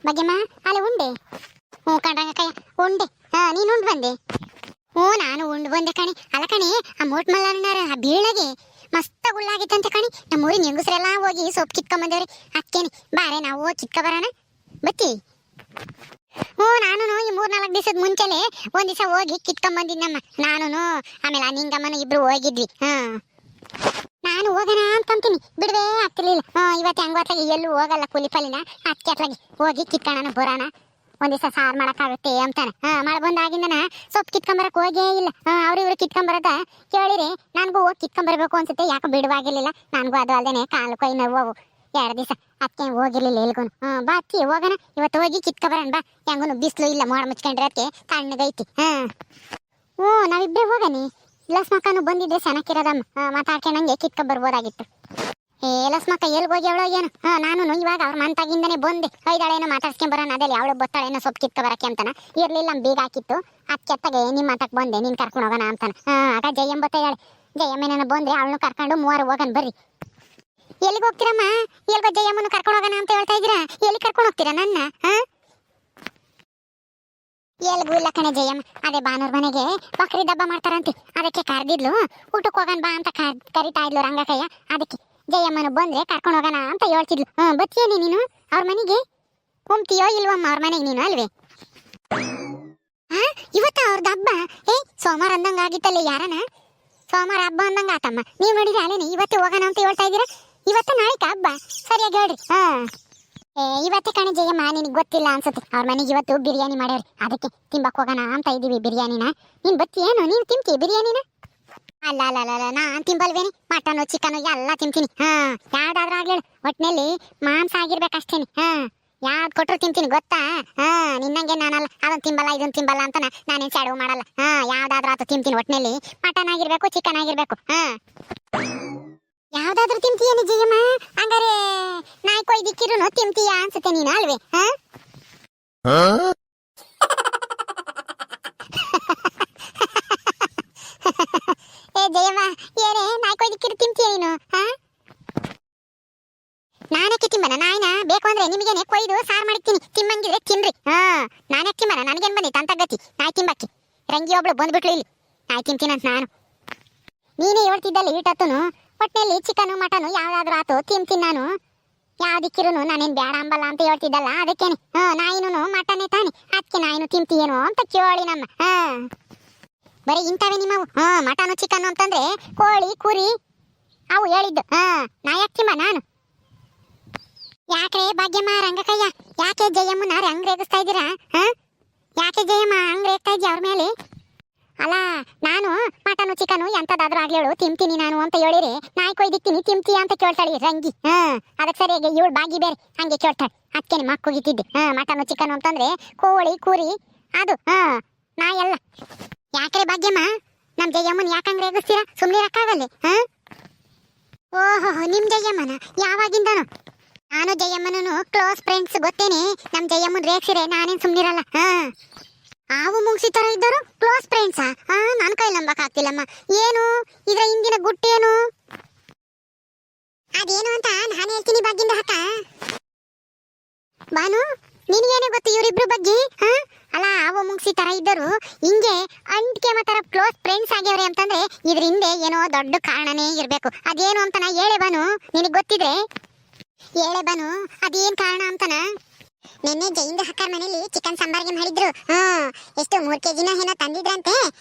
ಭಾಗ್ಯಮ್ಮ ಅಲ್ಲ ಉಂಡೆ? ಹ್ಞೂ ಕಣ್ರಂಗಕ್ಕಯ್ಯ ಉಂಡೆ. ನೀನು ಉಂಡು ಬಂದೆ? ಹ್ಞೂ ನಾನು ಉಂಡು ಬಂದೆ ಕಣಿ. ಅಲ್ಲ ಕಣಿ, ಆ ಮೋಟ್ ಮಲ್ಲಣ್ಣರ ಆ ಬೀಳಗೆ ಮಸ್ತ ಗುಳ್ಳಾಗಿತ್ತಂತೆ ಕಣಿ. ನಮ್ಮ ಊರಿನ ಹೆಂಗಸ್ರೆಲ್ಲ ಹೋಗಿ ಸೊಪ್ಪು ಕಿತ್ಕೊಂಬಂದೇವ್ರಿ. ಅದಕ್ಕೇನಿ ಬಾರೆ ನಾವು ಹೋಗಿ ಕಿತ್ಕೊ ಬರೋಣ, ಬತ್ತಿ? ಹ್ಞೂ ನಾನು ಈ 3-4 ದಿವಸದ ಮುಂಚೆಲೆ ಒಂದ್ ದಿವಸ ಹೋಗಿ ಕಿತ್ಕೊಂಬಂದಿದ್ದಮ್ಮ. ನಾನು ಆಮೇಲೆ ನಿಂಗಮ್ಮನ ಇಬ್ರು ಹೋಗಿದ್ವಿ. ನಾನು ಹೋಗೋಣ ಅಂತಂತೀನಿ, ಬಿಡುವೆ ಆಗ್ತಿರ್ಲಿಲ್ಲ. ಇವತ್ತು ಹೆಂಗೋತ್ಲಾಗಿ ಎಲ್ಲೂ ಹೋಗಲ್ಲ ಕೂಲಿ ಪಾಲಿನ, ಅದಕ್ಕೆ ಅತ್ಲಾಗಿ ಹೋಗಿ ಕಿತ್ಕೊಳ್ಳೋಣ ಬರೋಣ, ಒಂದ್ ದಿವಸ ಸಾರು ಮಾಡಕ್ಕಾಗುತ್ತೆ ಅಂತಾನೆ. ಮಳೆ ಬಂದಾಗಿಂದನ ಸೊಪ್ಪು ಕಿತ್ಕೊಂಬರಕ್ ಹೋಗೇ ಇಲ್ಲ. ಇವ್ರು ಕಿತ್ಕೊಂಬರದ ಕೇಳಿರಿ, ನನಗೂ ಹೋಗಿ ಕಿತ್ಕೊಂಬರ್ಬೇಕು ಅನ್ಸುತ್ತೆ. ಯಾಕೋ ಬಿಡುವಾಗಿರ್ಲಿಲ್ಲ ನನಗೂ. ಅದು ಅಲ್ದೇನೆ ಕಾಲು ಕೈ ನೋವು 2 ದಿವಸ, ಅದಕ್ಕೆ ಹೋಗಿರ್ಲಿಲ್ಲ ಎಲ್ಗೂನು. ಬಾತಿ ಹೋಗೋಣ ಇವತ್ತು, ಹೋಗಿ ಕಿತ್ಕೊಂಬರೋಣ ಬಾ. ಹೆಂಗೂ ಬಿಸಿಲು ಇಲ್ಲ, ಮೋಡ ಮುಚ್ಕೊಂಡ್ರೆ ಅದಕ್ಕೆ ತಣ್ಣಗೈತಿ. ಹ್ಞೂ ನಾವಿಬ್ಬರೇ ಹೋಗನಿ. ಲಸ್ಮಕ್ಕನು ಬಂದಿದ್ರೆ ಚೆನ್ನಾಗಿರೋದಮ್ಮ, ಮಾತಾಡ್ಕೊಂಡಂಗೆ ಕಿತ್ಕೊಂಬರ್ಬೋದಾಗಿತ್ತು. ಲಸ್ಮಕ್ಕ ಎಲ್ಗೆ ಹೋಗ್ಯವಳೋ ಏನು? ನಾನು ಇವಾಗ ಅವ್ರ ಮಂತಾಗಿಂದನೇ ಬಂದೆ. ಐದಾಳೇನೋ ಮಾತಾಡ್ಸ್ಕೊಂಬರೋಣ, ಅದಲ್ಲಿ ಅವಳು ಬತ್ತಾಳೇನೋ ಸೊಪ್ಪು ಕಿತ್ಕೊಬರಕ್ಕೆ ಅಂತಾನ. ಇರ್ಲಿಲ್ಲ ಬೀಗ ಹಾಕಿತ್ತು, ಅದಕ್ಕೆ ನಿಮ್ಮ ಮಾತಕ್ಕೆ ಬಂದೆ, ನೀನು ಕರ್ಕೊಂಡು ಹೋಗೋಣ ಅಂತಾನ. ಆಗ ಜಯಮ್ಮ ಬತ್ತಾಳೆ. ಜಯಮ್ಮನ ಬಂದ್ರೆ ಅವಳನ್ನು ಕರ್ಕೊಂಡು 3 ಹೋಗೋಣ ಬರ್ರಿ. ಎಲ್ಲಿಗೆ ಹೋಗ್ತೀರಮ್ಮ? ಎಲ್ಗೋ ಜಯಮ್ಮನ ಕರ್ಕೊಂಡು ಹೋಗೋಣ ಅಂತ ಹೇಳ್ತಾ ಇದ್ದೀರಾ, ಎಲ್ಲಿ ಕರ್ಕೊಂಡು ಹೋಗ್ತೀರಾ ನನ್ನ? ಎಲ್ಗೂ ಇಲ್ಲ ಕಣೆ ಜಯಮ್ಮ, ಅದೇ ಭಾನುರ್ ಮನೆಗೆ ಬಕ್ರಿ ದಬ್ಬ ಮಾಡ್ತಾರಂತೆ, ಅದಕ್ಕೆ ಕರೆದಿದ್ಲು. ಊಟಕ್ಕೆ ಹೋಗೋಣ ಬಾ ಅಂತ ಕರಿತಾ ಇದ್ಲು ರಂಗಕಯ್ಯ. ಅದಕ್ಕೆ ಜಯಮ್ಮನು ಬಂದ್ರೆ ಕರ್ಕೊಂಡು ಹೋಗೋಣ ಅಂತ ಹೇಳ್ತಿದ್ಲು. ಬತ್ತೀಯೇನಿ ನೀನು ಅವ್ರ ಮನೆಗೆ? ಹೋಗ್ತೀಯೋ ಇಲ್ವಮ್ಮ ಅವ್ರ ಮನೆಗೆ ನೀನು? ಅಲ್ವೇ ಇವತ್ತ ಅವ್ರದ್ದು ಹಬ್ಬ? ಸೋಮವಾರ ಅಂದಂಗ ಆಗಿತ್ತಲ್ಲ ಯಾರನ? ಸೋಮವಾರ ಹಬ್ಬ ಅಂದಂಗ ಆತಮ್ಮ. ನೀವು ನೋಡಿದ್ರೆ ಅಲ್ಲೇನೆ ಇವತ್ತೇ ಹೋಗೋಣ ಅಂತ ಹೇಳ್ತಾ ಇದ್ದೀರಾ? ಇವತ್ತ ನಾಳಿಕ ಹಬ್ಬ? ಸರಿಯಾಗಿ ಹೇಳ್ರಿ. ಇವತ್ತೇ ಕಣೆ ಜಯಮ್ಮ, ನಿನಗೆ ಗೊತ್ತಿಲ್ಲ ಅನ್ಸುತ್ತೆ, ಅವ್ರ ಮನೆಗೆ ಇವತ್ತು ಬಿರಿಯಾನಿ ಮಾಡ್ಯಾವ್ರಿ. ಅದಕ್ಕೆ ತಿಂಬಕ್ ಹೋಗೋಣ ಅಂತ ಇದೀವಿ ಬಿರಿಯಾನಿನ. ನೀನ್ ಬತ್ತೀಯೇನು? ನೀನು ತಿಂತೀಯ ಬಿರಿಯಾನಿನ? ಅಲ್ಲ ಅಲ್ಲ ಅಲ್ಲ ನಾನ್ ತಿಂಬಲ್ವೇನಿ, ಮಟನು ಚಿಕನು ಎಲ್ಲ ತಿಂತೀನಿ. ಯಾವ್ದಾದ್ರೂ ಆಗ್ಲಿ ಒಟ್ಟಿನಲ್ಲಿ ಮಾಂಸ ಆಗಿರ್ಬೇಕಷ್ಟೇನಿ. ಯಾವ್ದು ಕೊಟ್ಟರು ತಿಂತೀನಿ ಗೊತ್ತಾ? ನಿನ್ನಂಗೆ ನಾನಲ್ಲ, ಅದೊಂದು ತಿಂಬಲ್ಲ ಇದೊಂದು ತಿಂಬಲ್ಲ ಅಂತ ನಾನೇನು ಸೆಡವು ಮಾಡಲ್ಲ. ಯಾವ್ದಾದ್ರೂ ಆತ ತಿಂತೀನಿ, ಒಟ್ಟಿನಲ್ಲಿ ಮಟನ್ ಆಗಿರ್ಬೇಕು ಚಿಕನ್ ಆಗಿರ್ಬೇಕು. ಯಾವ್ದಾದ್ರೂ ತಿಂತೀಯೇನು ಜಯಮ್ಮ? ಹಂಗಾರೆ ನಾಯಿ ಕೊಯ್ದಿಕ್ಕಿರು ತಿಂತೀಯ ಅನ್ಸುತ್ತೆ ನೀನು, ಅಲ್ವೇ? ಜಯಮ್ಮ ಏನೇ ನಾಯಿ ಕೊಯ್ದಿಕ್ಕಿರು ತಿಂತೀಯ ನೀನು? ನಾನಕ್ಕೆ ತಿಂಬನ ನಾಯಿನ? ಬೇಕು ಅಂದ್ರೆ ನಿಮಗೇನೆ ಕೊಯ್ದು ಸಾರು ಮಾಡಿರ್ತೀನಿ, ತಿಮ್ಮಂಗಿದ್ರೆ ತಿನ್ರಿ. ನಾನಕ್ಕೆ ತಿಂಬನ? ನನಗೇನು ಬಂದಿತ್ತು ಅಂತ ಗತಿ ನಾಯಿ ತಿಂಬಕ್ಕೆ? ರಂಗಿ ಒಬ್ಳು ಬಂದ್ಬಿಟ್ಲು ಇಲ್ಲಿ ನಾಯಿ ತಿಂತೀನಂತ. ನಾನು ನೀನೇ ಹೇಳ್ತಿದ್ದಲ್ಲ ಈಟತ್ತುನು, ಒಟ್ಟಿನಲ್ಲಿ ಚಿಕನು ಮಟನು ಯಾವ್ದಾದ್ರು ಆತು ತಿಂತೀನಿ ನಾನು. ಯಾವ್ದಿಕ್ಕಿರು ನಾನೇನು ಬೇಡ ಅಂಬಲ್ಲ ಅಂತ ಹೇಳ್ತಿದ್ದಲ್ಲ, ಅದಕ್ಕೇನೆ ನಾಯಿನೂ ಮಟನೇ ತಾನೆ, ಅದಕ್ಕೆ ನಾಯಿನು ತಿಂತೀಯೇನೋ ಅಂತ ಕೇಳಿ ನಮ್ಮ. ಬರೀ ಇಂಥವೇ ನಿಮ್ಮವು. ಮಟನು ಚಿಕನ್ ಅಂತಂದ್ರೆ ಕೋಳಿ ಕುರಿ ಅವು ಹೇಳಿದ್ದು. ನಾ ಯಾಕೆ ತಿಂಬ ನಾನು? ಯಾಕೆ ಭಾಗ್ಯಮ್ಮ ರಂಗಕಯ್ಯ, ಯಾಕೆ ಜಯಮ್ಮನ ಹಂಗ್ ರೇಗಿಸ್ತಾ ಇದ್ದೀರಾ? ಯಾಕೆ ಜಯಮ್ಮ ಹಂಗ್ ರೇಗ್ತಾ ಇದ್ದೀಯ ಅವ್ರ ಮೇಲೆ? ಅಲ್ಲ ನಾನು ಮಟನು ಚಿಕನು ಎಂತದಾದ್ರೂ ಆಗ್ಲೇಳು ತಿಂತೀನಿ ನಾನು ಅಂತ ಹೇಳಿರಿ, ನಾಯಿ ಕೊಯ್ದಿಕ್ತೀನಿ ತಿಂತೀಯ ಅಂತ ಕೇಳ್ತಾಳಿ ರಂಗಿ. ಅದಕ್ಕೆ ಸರಿಯಾಗಿ ಇವಳು ಬಾಗಿ ಬೇರೆ ಹಂಗೆ ಕೇಳ್ತಾಳೆ, ಅದಕ್ಕೆ ಮಕ್ಕುಗಿತ್ತಿದ್ದೆ. ಮಟನು ಚಿಕನು ಅಂತಂದ್ರೆ ಕೋಳಿ ಕುರಿ ಅದು, ನಾಯಿ ಅಲ್ಲ. ಯಾಕ್ರೆ ಭಾಗ್ಯಮ್ಮ ನಮ್ ಜಯಮ್ಮನ್ ಯಾಕಂಗ್ ರೇಗಿಸ್ತೀರಾ? ಸುಮ್ನೆ ರಕ್ಕಾಗಲ್ಲೇ? ಓಹೋ ನಿಮ್ ಜಯಮ್ಮನ ಯಾವಾಗಿಂದನು? ನಾನು ಜಯಮ್ಮನೂ ಕ್ಲೋಸ್ ಫ್ರೆಂಡ್ಸ್ ಗೊತ್ತೇನೆ. ನಮ್ ಜಯಮ್ಮನ್ ರೇಗ್ಸಿರೆ ನಾನೇನ್ ಸುಮ್ನಿರಲ್ಲ. ಆವು ಮುಂಗ್ಸಿ ತರ ಇದ್ದರು ಕ್ಲೋಸ್ ಫ್ರೆಂಡ್ಸಾ? ನನ್ನ ಕೈ ನಂಬಕ್ ಆಗ್ತಿಲ್ಲಮ್ಮ. ಏನು ಇದ್ರ ಹಿಂದಿನ ಗುಟ್ಟೇನು? ಅದೇನು ಅಂತ ನಾನು ಹೇಳ್ತೀನಿ ಭಾಗ್ಯಂದ ಅಕ್ಕ. ಬಾನು ನಿನಗೇನೆ ಗೊತ್ತು ಇವರಿಬ್ರು ಬಗ್ಗೆ? ಅಲ್ಲ ಆವು ಮುಂಗ್ಸಿ ತರ ಇದ್ದರು ಹಿಂಗೆ ಅಂಟ್ಕೆ ತರ ಕ್ಲೋಸ್ ಫ್ರೆಂಡ್ಸ್ ಆಗ್ಯವ್ರೆ ಅಂತಂದ್ರೆ ಇದ್ರ ಹಿಂದೆ ಏನೋ ದೊಡ್ಡ ಕಾರಣನೇ ಇರ್ಬೇಕು. ಅದೇನು ಅಂತನ ಹೇಳೆ ಬಾನು, ನಿನಗ್ ಗೊತ್ತಿದ್ರೆ ಹೇಳೆ ಬಾನು, ಅದೇನ್ ಕಾರಣ ಅಂತನ? ನಿನ್ನೆ ಜೈಂದ ಹಕ್ಕರ್ ಮನೇಲಿ ಚಿಕನ್ ಸಾಂಬಾರ್ಗೆ ಮಾಡಿದ್ರು. ಎಷ್ಟು 3 kg ಏನೋ ತಂದಿದ್ರಂತೆ.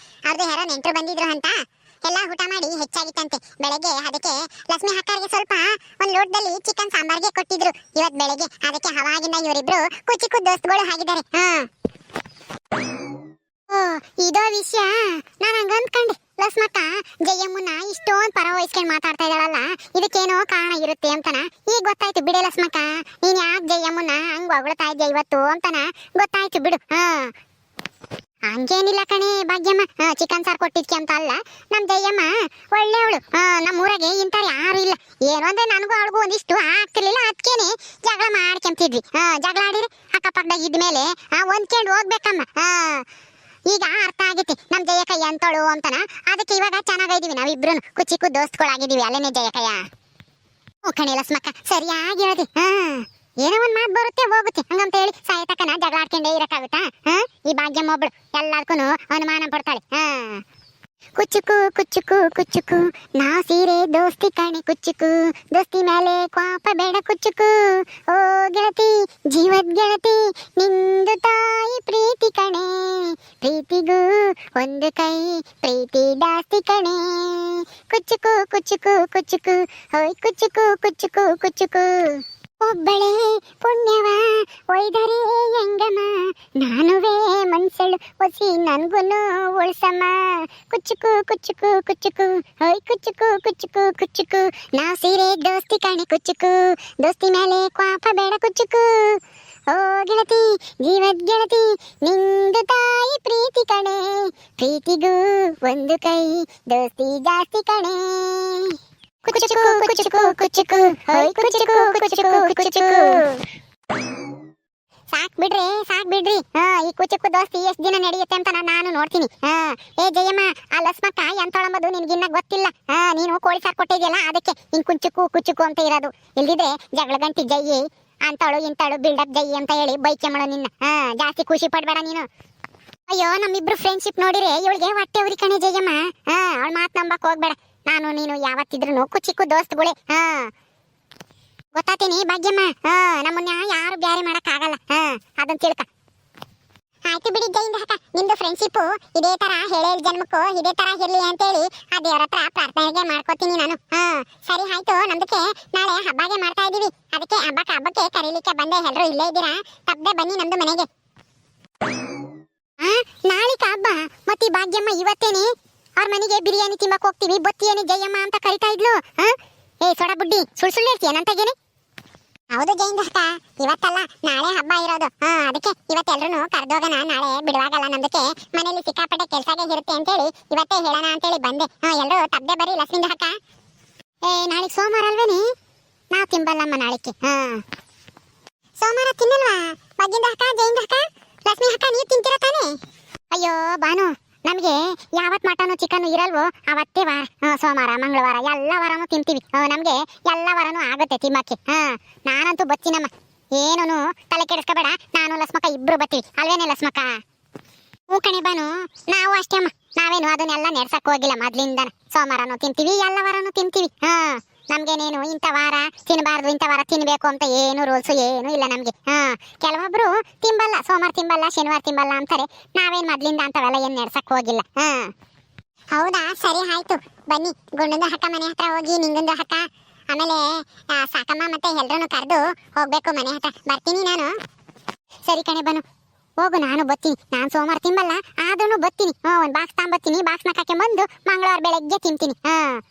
ಅವ್ರದ್ದು ಯಾರೋ ನೆಂಟರು ಬಂದಿದ್ರು ಅಂತ ಎಲ್ಲ ಊಟ ಮಾಡಿ ಹೆಚ್ಚಾಗಿತ್ತಂತೆ ಬೆಳಗ್ಗೆ. ಅದಕ್ಕೆ ಲಕ್ಷ್ಮಿ ಹಕ್ಕರ್ಗೆ ಸ್ವಲ್ಪ ಒಂದ್ ಲೋಟದಲ್ಲಿ ಚಿಕನ್ ಸಾಂಬಾರ್ಗೆ ಕೊಟ್ಟಿದ್ರು ಇವತ್ ಬೆಳಗ್ಗೆ. ಅದಕ್ಕೆ ಅವಾಗಿಂದ ಇವರಿಬ್ರು ಕುಚಿಕು ದೋಸ್ತುಗಳು ಆಗಿದ್ದಾರೆ. ಇದೋ ವಿಷಯ ನಾನು ಹಂಗ ಅಂದ್ಕೊಂಡೆ. ಲಕ್ಷ್ಮಕ್ಕ ಜಯಮ್ಮನ ಇಷ್ಟೊಂದು ಪರ ವಹಿಸ್ಕೊಂಡು ಮಾತಾಡ್ತಾ ಇದ್ದಾಳಲ್ಲ, ಇದಕ್ಕೇನೋ ಕಾರಣ ಇರುತ್ತೆ ಅಂತನ ಈಗ ಗೊತ್ತಾಯ್ತು ಬಿಡೆ ಲಕ್ಷ್ಮಕ್ಕ. ನೀನ್ ಯಾಕೆ ಜಯಮ್ಮನ ಹಂಗ ಹೊಗಳ್ತಾ ಇದ್ಯಾ ಇವತ್ತು ಅಂತನ ಗೊತ್ತಾಯ್ತು ಬಿಡು. ಹಂಗೇನಿಲ್ಲ ಕಣೆ ಭಾಗ್ಯಮ್ಮ, ಚಿಕನ್ ಸಾರು ಕೊಟ್ಟಿದ್ಕೆ ಅಂತ ಅಲ್ಲ. ನಮ್ ಜಯಮ್ಮ ಒಳ್ಳೆಯವಳು. ನಮ್ಮ ಊರಾಗೆ ಇಂಥವ್ರು ಯಾರು ಇಲ್ಲ. ಏನು ಅಂದ್ರೆ ನನಗೂ ಅವಳಿಗೂ ಒಂದಿಷ್ಟು ಆಗ್ತಿರ್ಲಿಲ್ಲ, ಅದಕ್ಕೇನೆ ಜಗಳ ಮಾಡ್ಕೊಂತಿದ್ವಿ. ಜಗಳ ಆಡಿರಿ ಅಕ್ಕಪಕ್ಕದಾಗ ಇದ್ಮೇಲೆ ಹೊಂದ್ಕೊಂಡು ಹೋಗ್ಬೇಕಮ್ಮ. ಈಗ ಅರ್ಥ ಆಗೈತಿ ನಮ್ ಜಯಕಯ್ಯ ಅಂತೋಳು ಅಂತನ. ಅದಕ್ಕೆ ಇವಾಗ ಚೆನ್ನಾಗಿದೀವಿ ನಾವಿಬ್ರು, ಕುಚಿಕು ದೋಸ್ತುಗಳಾಗಿದ್ದೀವಿ ಅಲ್ಲೇನೆ ಜಯಕಯ್ಯ. ಕಣೆ ಲಕ್ಷ್ಮಕ್ಕ ಸರಿಯಾಗಿ ಹೇಳ್ದಿ. ಏನೋ ಒಂದ್ ಮಾತು ಬರುತ್ತೆ ಹೋಗುತ್ತೆ ಹಂಗಂತ ಹೇಳಿ ಸಾಯ ಗೊತ್ತಾಗುತ್ತಾ? ಈ ಭಾಗ್ಯಮ್ಮ ಒಬ್ಳು ಎಲ್ಲದಕ್ಕೂ ಅನುಮಾನ ಪಡ್ತಾಳೆ. ಕುಚ್ಚುಕು ಕುಚ್ಚುಕು ಕುಚ್ಚುಕು ನಾ ಸೀರೆ ದೋಸ್ತಿ ಕಣೆ ಕುಚ್ಚುಕು, ದೋಸ್ತಿ ಮೇಲೆ ಕ್ವಾಪ ಬೇಡ ಕುಚ್ಚುಕು. ಓ ಗೆಳತಿ ಜೀವದ್ ಗೆಳತಿ ನಿಂದು ತಾಯಿ ಪ್ರೀತಿ ಕಣೆ, ಪ್ರೀತಿಗೂ ಒಂದು ಕೈ ಪ್ರೀತಿ ಜಾಸ್ತಿ ಕಣೆ. ಕುಚ್ಚುಕು ಕುಚ್ಚುಕು ಕುಚ್ಚುಕು ಹೋಯ್ ಕುಚ್ಚುಕು ಕುಚ್ಚುಕು ಕುಚ್ಚುಕು. ಒಬ್ಬಳೇ ಪುಣ್ಯವ ಒಯ್ದರೆ ಹೆಂಗಮ್ಮ, ನಾನುವೇ ಮನ್ಸಳು ಒಸಿ ನನ್ಗುನು ಉಳ್ಸಮ್ಮ. ಕುಚ್ಚುಕು ಕುಚ್ಚುಕು ಕುಚ್ಚುಕು ಹೋಯ್ ಕುಚ್ಚುಕು ಕುಚ್ಚುಕು ಕುಚ್ಚುಕು ನಾ ಸೀರೆ ದೋಸ್ತಿ ಕಣೆ ಕುಚ್ಚುಕು, ದೋಸ್ತಿ ಮೇಲೆ ಕ್ವಾಪ ಬೇಡ ಕುಚ್ಚುಕು. ಓ ಗೆಳತಿ ಜೀವದ್ ಗೆಳತಿ ನಿಂದು ತಾಯಿ ಪ್ರೀತಿ ಕಣೆ, ಪ್ರೀತಿಗೂ ಒಂದು ಕೈ ದೋಸ್ತಿ ಜಾಸ್ತಿ ಕಣೆ. ಕುಚ್ಚುಕು ಕುಚ್ಚುಕು ಕುಚ್ಚುಕು ಹೋಯ್ ಕುಚ್ಚುಕು ಕುಚ್ಚುಕು ಕುಚ್ಚುಕು. ಸಾಕ್ ಬಿಡ್ರಿ ಈ ಕುಚ್ಚುಕು ದೋಸ್ತಿ ಎಷ್ಟ್ ದಿನ ನಡೆಯುತ್ತೆ ಅಂತ ನಾನು ನೋಡ್ತೀನಿ. ಏ ಜಯಮ್ಮ, ಆ ಲಸ್ಮಕ್ಕ ಎಂತೊಳಂಬದು ನಿನ್ಗಿನ್ನ ಗೊತ್ತಿಲ್ಲ. ನೀನು ಕೋಳಿ ಸಾರ್ ಕೊಟ್ಟಿದ್ಯಲ್ಲ, ಅದಕ್ಕೆ ಹಿಂಗ್ ಕುಚ್ಚುಕು ಕುಚ್ಚುಕು ಅಂತ ಇರೋದು. ಇಲ್ದಿದ್ರೆ ಜಗಳ ಗಂಟಿ ಜೈ ಅಂತಳು ಇಂತಳು ಬಿಲ್ಡಪ್ ಜೈ ಅಂತ ಹೇಳಿ ಬೈಕೆ ಮಾಡೋ ನಿನ್ನ. ಜಾಸ್ತಿ ಖುಷಿ ಪಡ್ಬೇಡ ನೀನು. ಅಯ್ಯೋ, ನಮ್ಮಿಬ್ರು ಫ್ರೆಂಡ್ಶಿಪ್ ನೋಡಿರೆ ಇವಳಿಗೆ ಹೊಟ್ಟೆ ಉರಿ ಕಣೆ ಜಯಮ್ಮ. ಅವಳ ಮಾತ್ ನಂಬಕ್ ಹೋಗ್ಬೇಡ. ನಾನು ನೀನು ಯಾವತ್ತಿದ್ರು ಕುಚಿಕ್ಕು ದೋಸ್ತುಗಳೇ. ಗೊತ್ತಾತೀನಿ ಭಾಗ್ಯಮ್ಮ, ನಮ್ಮನ್ನ ಯಾರು ಬ್ಯಾರೆ ಮಾಡಕ್ ಆಗಲ್ಲ. ಅದನ್ನ ತಿಳ್ಕ. ಆಯ್ತು ಬಿಡಿ ಜೈಂದ ಅಕ್ಕ, ನಿಮ್ದು ಫ್ರೆಂಡ್ಶಿಪ್ ಇದೇ ತರ ಹೇಳೇಳ್ ಜನ್ಮಕ್ಕೂ ಇದೇ ತರ ಇರ್ಲಿ ಅಂತೇಳಿ ಆ ದೇವ್ರ ಹತ್ರ ಪ್ರಾರ್ಥನೆಗೆ ಮಾಡ್ಕೋತೀನಿ ನಾನು. ಸರಿ ಆಯ್ತು, ನಮ್ದಕ್ಕೆ ನಾಳೆ ಹಬ್ಬಗೆ ಮಾಡ್ತಾ ಇದೀವಿ. ಅದಕ್ಕೆ ಹಬ್ಬಕ್ಕೆ ಕರೀಲಿಕ್ಕೆ ಬಂದೆ. ಎಲ್ರು ಇಲ್ಲೇ ಇದ್ದೀರಾ? ತಪ್ಪದೆ ಬನ್ನಿ ನಮ್ದು ಮನೆಗೆ. ನಾಳಿಕ ಹಬ್ಬ ಮತ್ತೆ ಭಾಗ್ಯಮ್ಮ ಇವತ್ತೇನೆ ಅವ್ರ ಮನೆಗೆ ಬಿರಿಯಾನಿ ತಿಂಬಕ್ ಹೋಗ್ತೀವಿ, ಬತ್ತಿಯೇನಿ ಜಯಮ್ಮ ಅಂತ ಕರಿತಾ ಇದ್ಲು. ಏ ಸೊಡ ಬುಡ್ಡಿ, ಸುಳ್ಳು ಹೇಳ್ತೀಯನಂತಾಗೇನೆ? ಹೌದು ಜೈಂದ ಅಕ್ಕ, ಇವತ್ತಲ್ಲ ನಾಳೆ ಹಬ್ಬ ಇರೋದು. ಅದಕ್ಕೆ ಇವತ್ತೆಲ್ರು ಕರ್ದೋಗನ, ನಾಳೆ ಬಿಡುವಾಗಲ್ಲ. ನಮ್ದಕ್ಕೆ ಮನೇಲಿ ಸಿಕ್ಕಾಪಟ್ಟೆ ಕೆಲ್ಸಾಗೆ ಇರುತ್ತೆ ಅಂತೇಳಿ ಇವತ್ತೇ ಹೇಳೋಣ ಅಂತೇಳಿ ಬಂದೆ. ಎಲ್ರು ತಪ್ಪದೆ ಬರ್ರಿ ಲಕ್ಷ್ಮಿಂದ ಅಕ್ಕ. ನಾಳೆ ಸೋಮವಾರ ಅಲ್ವೇನೆ? ನಾವು ತಿಂಬಲ್ಲಮ್ಮ ನಾಳಿಕೆ. ಸೋಮವಾರ ತಿನ್ನಲ್ವಾ ಭಾಗ್ಯಂದ ಅಕ್ಕ, ಜೈಂದ ಅಕ್ಕ? ಲಕ್ಷ್ಮಿ ಅಕ್ಕ ನೀವು ತಿಂತೀರ ತಾನೆ? ಅಯ್ಯೋ ಬಾನು, ನಮಗೆ ಯಾವತ್ ಮಟನು ಚಿಕನ್ ಇರಲ್ವೋ ಅವತ್ತೇ ವಾರ. ಸೋಮವಾರ ಮಂಗಳವಾರ ಎಲ್ಲ ವಾರನೂ ತಿಂತೀವಿ. ನಮ್ಗೆ ಎಲ್ಲ ವಾರನೂ ಆಗುತ್ತೆ ತಿಮ್ಮಕ್ಕೆ. ನಾನಂತೂ ಬಚ್ಚಿನಮ್ಮ, ಏನೂ ತಲೆ ಕೆಡಿಸ್ಕೋಬೇಡ. ನಾನು ಲಸ್ಮಕ್ಕ ಇಬ್ರು ಬತ್ತೀವಿ ಅಲ್ವೇನೆ ಲಸ್ಮಕ್ಕ? ಹ್ಞೂ ಕಣೆ ಬಾನು, ನಾವು ಅಷ್ಟೇ ಅಮ್ಮ. ನಾವೇನು ಅದನ್ನೆಲ್ಲ ನೆಡ್ಸಕ್ ಹೋಗಿಲ್ಲ ಮೊದ್ಲಿಂದನ. ಸೋಮವಾರನೂ ತಿಂತೀವಿ, ಎಲ್ಲ ವಾರನೂ ತಿಂತೀವಿ. ನಮ್ಗೇನೇನು ಇಂಥ ವಾರ ತಿನ್ನಬಾರ್ದು, ಇಂಥ ವಾರ ತಿನ್ಬೇಕು ಅಂತ ಏನು ರೂಲ್ಸು ಏನು ಇಲ್ಲ ನಮ್ಗೆ. ಕೆಲವೊಬ್ರು ತಿಂಬಲ್ಲ, ಸೋಮವಾರ ತಿಂಬಲ್ಲ, ಶನಿವಾರ ತಿಂಬಲ್ಲ ಅಂತಾರೆ. ನಾವೇನ್ ಮೊದ್ಲಿಂದ ಅಂತವೆಲ್ಲ ಏನ್ ನೆಡ್ಸಕ್ ಹೋಗಿಲ್ಲ. ಹೌದಾ, ಸರಿ ಆಯ್ತು ಬನ್ನಿ. ಗುಂಡಂದು ಹಕ್ಕ ಮನೆ ಹತ್ರ ಹೋಗಿ ನಿಂಗಂದು ಹಕ್ಕ, ಆಮೇಲೆ ಸಾಕಮ್ಮ ಮತ್ತೆ ಎಲ್ರನ್ನು ಕರೆದು ಹೋಗ್ಬೇಕು ಮನೆ ಹತ್ರ. ಬರ್ತೀನಿ ನಾನು. ಸರಿ ಕಣೆ ಬನು, ಹೋಗು, ನಾನು ಬತ್ತೀನಿ. ನಾನು ಸೋಮವಾರ ತಿಂಬಲ್ಲ ಆದ್ರೂ ಬತ್ತೀನಿ. ಒಂದ್ ಬಾಕ್ಸ್ ತಗೊಂಬತ್ತೀನಿ. ಬಾಕ್ಸ್ ನಕ್ಕಕ್ಕೆ ಬಂದು ಮಂಗಳವಾರ ಬೆಳಗ್ಗೆ ತಿಂತೀನಿ.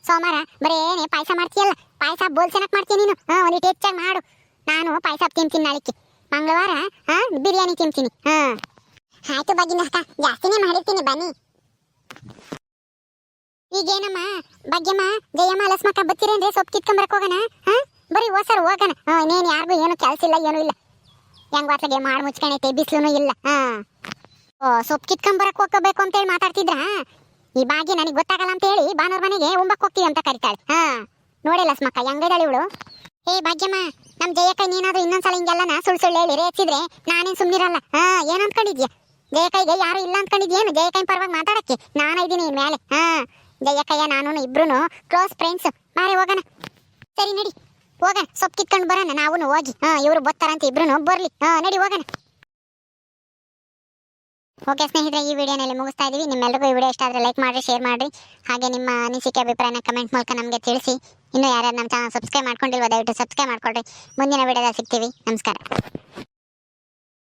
ಸೋಮವಾರ ಬರೇನೆ ಪಾಯಸ ಮಾಡ್ತೀಯಲ್ಲ, ಪಾಯಸ ಬೋಲ್ಸೆನಕ್ ಮಾಡ್ತೀನಿ ನೀನು. ಒಂದಿಟ್ಟು ಹೆಚ್ಚಾಗಿ ಮಾಡು. ನಾನು ಪಾಯಸ ತಿಂತೀನಿ ನಾಳಿಕೆ. ಮಂಗಳವಾರ ಬಿರಿಯಾನಿ ತಿಂತೀನಿ. ಆಯ್ತು ಬಾಗಿನ ಅಕ್ಕ, ಜಾಸ್ತಿನೇ ಮಾಡಿರ್ತೀನಿ ಬನ್ನಿ. ಈಗೇನಮ್ಮ ಭಾಗ್ಯಮ್ಮ ಜಯಮ್ಮ ಲಸ್ಮಕ್ಕ ಬತ್ತೀರೇನ್ರಿ? ಸೊಪ್ಪು ಕಿತ್ಕೊಂಬರಕ್ ಹೋಗೋಣ? ಬರೀ ಹೋಸರು ಹೋಗೋಣ. ಇನ್ನೇನು ಯಾರಿಗೂ ಏನು ಕೆಲಸ ಇಲ್ಲ, ಏನೂ ಇಲ್ಲ. ಹೆಂಗ್ ವಾಟ್ಲಗೆ ಮಾಡಿ ಮುಚ್ಕೊಂಡೈತೆ, ಬಿಸಿಲು ಇಲ್ಲ. ಸೊಪ್ಪು ಕಿತ್ಕೊಂಬರಕ್ ಹೋಗ್ಕೋಬೇಕು ಅಂತ ಹೇಳಿ ಮಾತಾಡ್ತಿದ್ರ. ಈ ಭಾಗ್ಯ ನನಗೆ ಗೊತ್ತಾಗಲ್ಲ ಅಂತ ಹೇಳಿ ಬಾನೂರ್ ಮನೆಗೆ ಉಂಬಕ್ ಹೋಗ್ತೀವಿ ಅಂತ ಕರಿತಾಳೆ. ನೋಡಿ ಲಸ್ಮಕ್ಕ ಹೆಂಗೈದಾಳೆ ಇವಳು. ಏ ಭಾಗ್ಯಮ್ಮ, ನಮ್ ಜಯಕ್ಕ ನೀನಾದ್ರೂ ಇನ್ನೊಂದ್ಸಲ ಹಿಂಗೆಲ್ಲನ ಸುಳ್ಳು ಹೇಳಿ ರೇಚಿದ್ರೆ ನಾನೇನ್ ಸುಮ್ನಿರಲ್ಲ. ಏನ್ ಅನ್ಕೊಂಡಿದ್ಯಾ? ಜಯಕೈಗೆ ಯಾರು ಇಲ್ಲ ಅನ್ಕೊಂಡಿದ್ಯೇನು? ಜಯಕೈ ಪರವಾಗಿ ಮಾತಾಡಕ್ಕೆ ನಾನು ಇದ್ದೀನಿ ಮೇಲೆ. ಜಯಕ್ಕಯ್ಯ ನಾನು ಇಬ್ರು ಕ್ಲೋಸ್ ಫ್ರೆಂಡ್ಸ್. ಬಾರೆ ಹೋಗೋಣ. ಸರಿ ನಡಿ ಹೋಗೋಣ, ಸೊಪ್ಪು ಕಿತ್ಕೊಂಡು ಬರೋಣ ನಾವು ಹೋಗಿ. ಇವರು ಬರ್ತಾರಂತ ಇಬ್ರು ಬರ್ಲಿ. ನಡಿ ಹೋಗೋಣ. ಓಕೆ ಸ್ನೇಹಿತರೆ, ಈ ವಿಡಿಯೋನಲ್ಲಿ ಮುಗಿಸ್ತಾ ಇದೀವಿ. ನಿಮ್ಮೆಲ್ಲರಿಗೂ ಈ ವಿಡಿಯೋ ಇಷ್ಟ ಆದರೆ ಲೈಕ್ ಮಾಡಿ, ಶೇರ್ ಮಾಡಿ, ಹಾಗೆ ನಿಮ್ಮ ಅನಿಸಿಕೆ ಅಭಿಪ್ರಾಯನ ಕಮೆಂಟ್ ಮೂಲಕ ನಮಗೆ ತಿಳಿಸಿ. ಇನ್ನೂ ಯಾರ್ಯಾರು ನಮ್ಮ ಚಾನಲ್ ಸಬ್ಸ್ಕ್ರೈಬ್ ಮಾಡ್ಕೊಂಡಿಲ್ವೋ ದಯವಿಟ್ಟು ಸಬ್ಸ್ಕ್ರೈಬ್ ಮಾಡ್ಕೊಳ್ರಿ. ಮುಂದಿನ ವಿಡಿಯೋದಲ್ಲಿ ಸಿಗ್ತೀವಿ. ನಮಸ್ಕಾರ.